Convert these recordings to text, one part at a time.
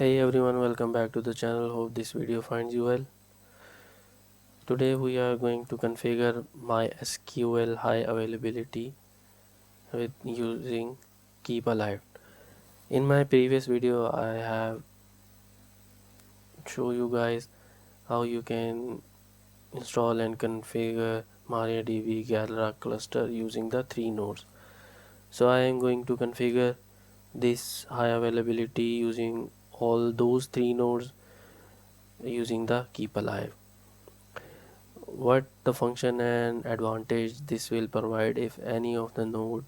Hey everyone, welcome back to the channel. Hope this video finds you well. Today we are going to configure MySQL high availability with using Keepalived. In my previous video I have show you guys how you can install and configure MariaDB Galera Cluster using the three nodes. So I am going to configure this high availability using all those three nodes using the Keepalive. What the function and advantage this will provide: if any of the node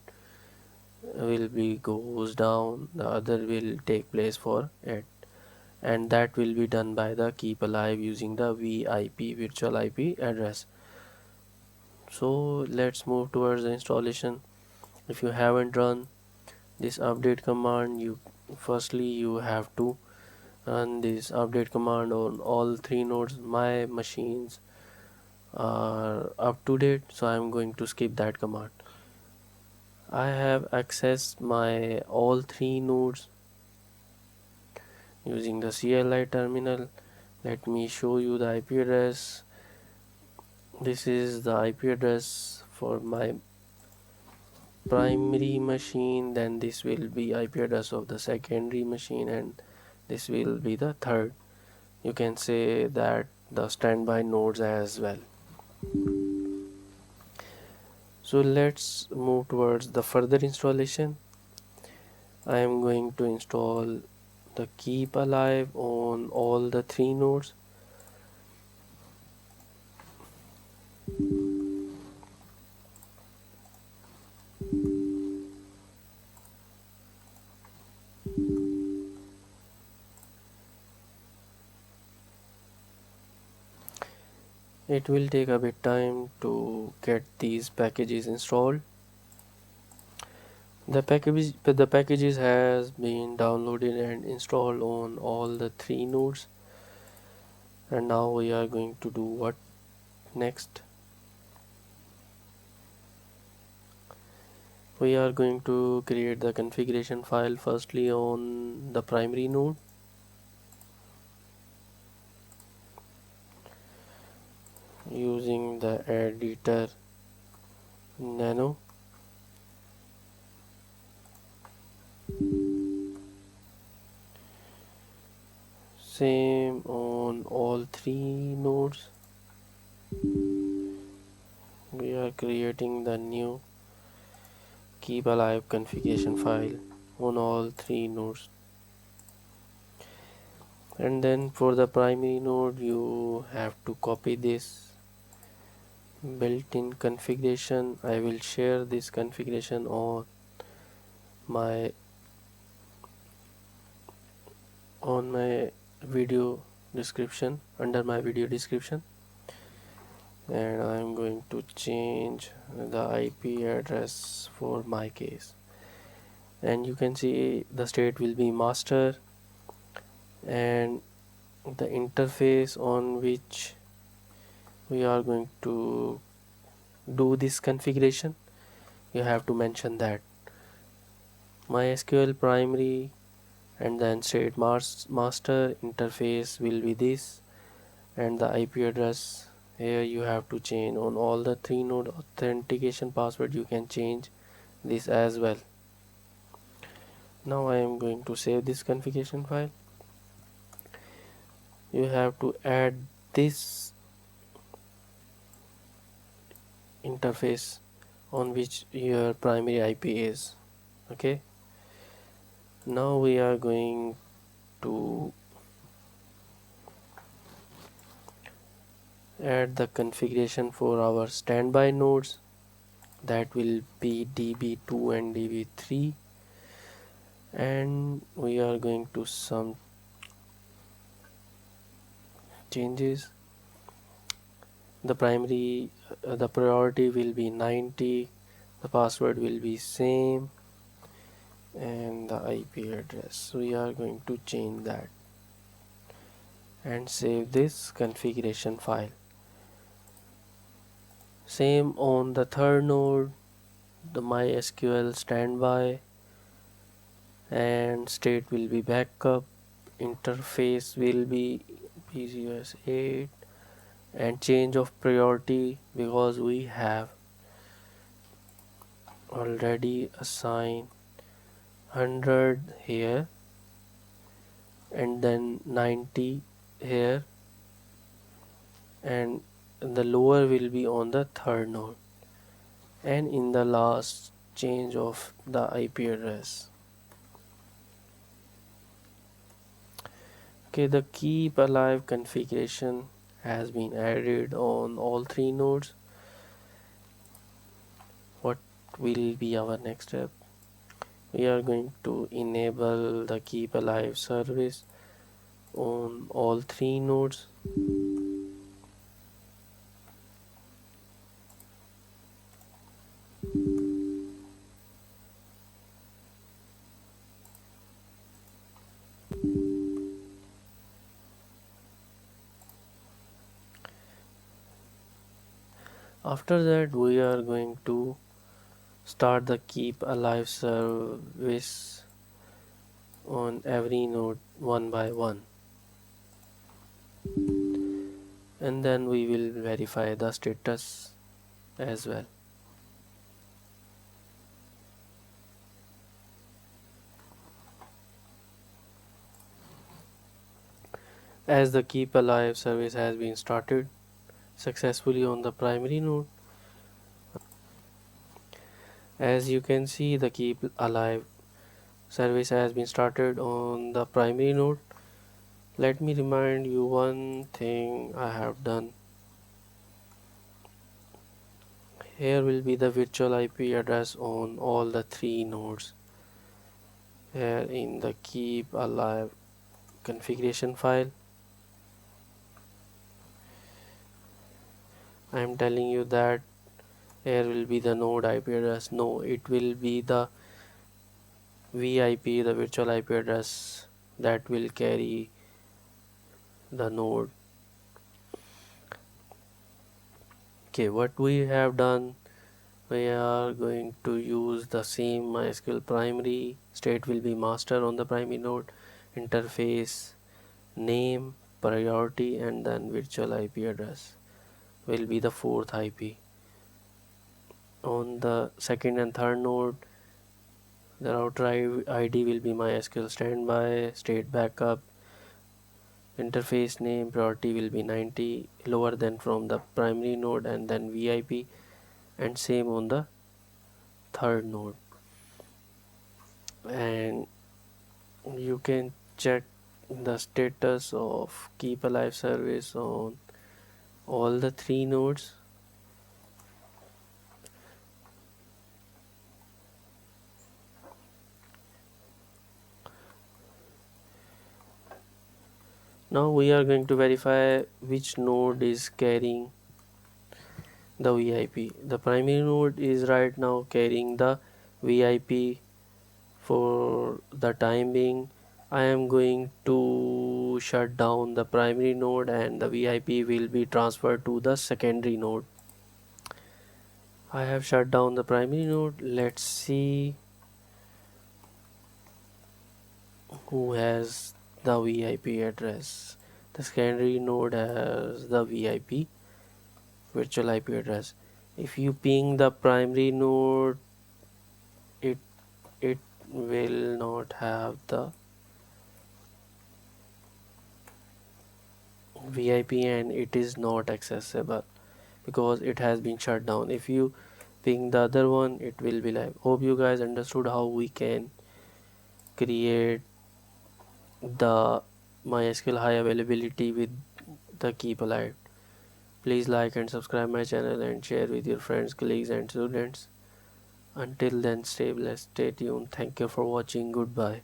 will be goes down, the other will take place for it, and that will be done by the keep alive using the VIP virtual IP address. So let's move towards the installation. If you haven't run this update command, you have to run this update command on all three nodes. My machines are up to date, so I'm going to skip that command. I have accessed my all three nodes using the CLI terminal. Let me show you the IP address. This is the IP address for my primary machine, then this will be IP address of the secondary machine, and this will be the third. You can say that the standby nodes as well. So let's move towards the further installation. I am going to install the keep alive on all the three nodes. It will take a bit time to get these packages installed. The packages has been downloaded and installed on all the three nodes, and now we are going to do what next. We are going to create the configuration file firstly on the primary node. Using the editor nano. Same on all three nodes. We are creating the new keep alive configuration file on all three nodes. And then for the primary node, you have to copy this built-in configuration. I will share this configuration my on my video description, under my video description, and I'm going to change the IP address for my case, and you can see the state will be master, and the interface on which we are going to do this configuration, you have to mention that MySQL primary, and then state master interface will be this, and the IP address here you have to change on all the three node authentication password. You can change this as well. Now I am going to save this configuration file. You have to add this interface on which your primary IP is. Okay, now we are going to add the configuration for our standby nodes, that will be db2 and db3, and we are going to some changes. The priority will be 90, the password will be same, and the IP address we are going to change that and save this configuration file. Same on the third node, the MySQL standby, and state will be backup, interface will be PCOS 8, and change of priority, because we have already assigned 100 here and then 90 here, and the lower will be on the third node, and in the last change of the IP address. Okay, the keep alive configuration has been added on all three nodes. What will be our next step? We are going to enable the keep alive service on all three nodes. After that, we are going to start the keep alive service on every node one by one, and then we will verify the status as well. As the keep alive service has been started successfully on the primary node, as you can see, the keep alive service has been started on the primary node. Let me remind you one thing I have done. Here will be the virtual IP address on all the three nodes. Here in the keep alive configuration file, I am telling you that here will be the node IP address. No, it will be the VIP, the virtual IP address that will carry the node. Okay, what we have done, we are going to use the same MySQL primary. State will be master on the primary node, interface name, priority, and then virtual IP address will be the fourth IP. On the second and third node, the router ID will be MySQL standby, state backup, interface name, priority will be 90, lower than from the primary node, and then VIP, and same on the third node. And you can check the status of keep alive service on all the three nodes. Now we are going to verify which node is carrying the VIP. The primary node is right now carrying the VIP. For the time being, I am going to shut down the primary node and the VIP will be transferred to the secondary node. I have shut down the primary node. Let's see who has the VIP address. The secondary node has the VIP virtual IP address. If you ping the primary node, it it will not have the VIP and it is not accessible because it has been shut down. If you ping the other one, it will be live. Hope you guys understood how we can create the MySQL high availability with the Keepalived. Please like and subscribe my channel and share with your friends, colleagues and students. Until then, stay blessed, stay tuned. Thank you for watching. Goodbye.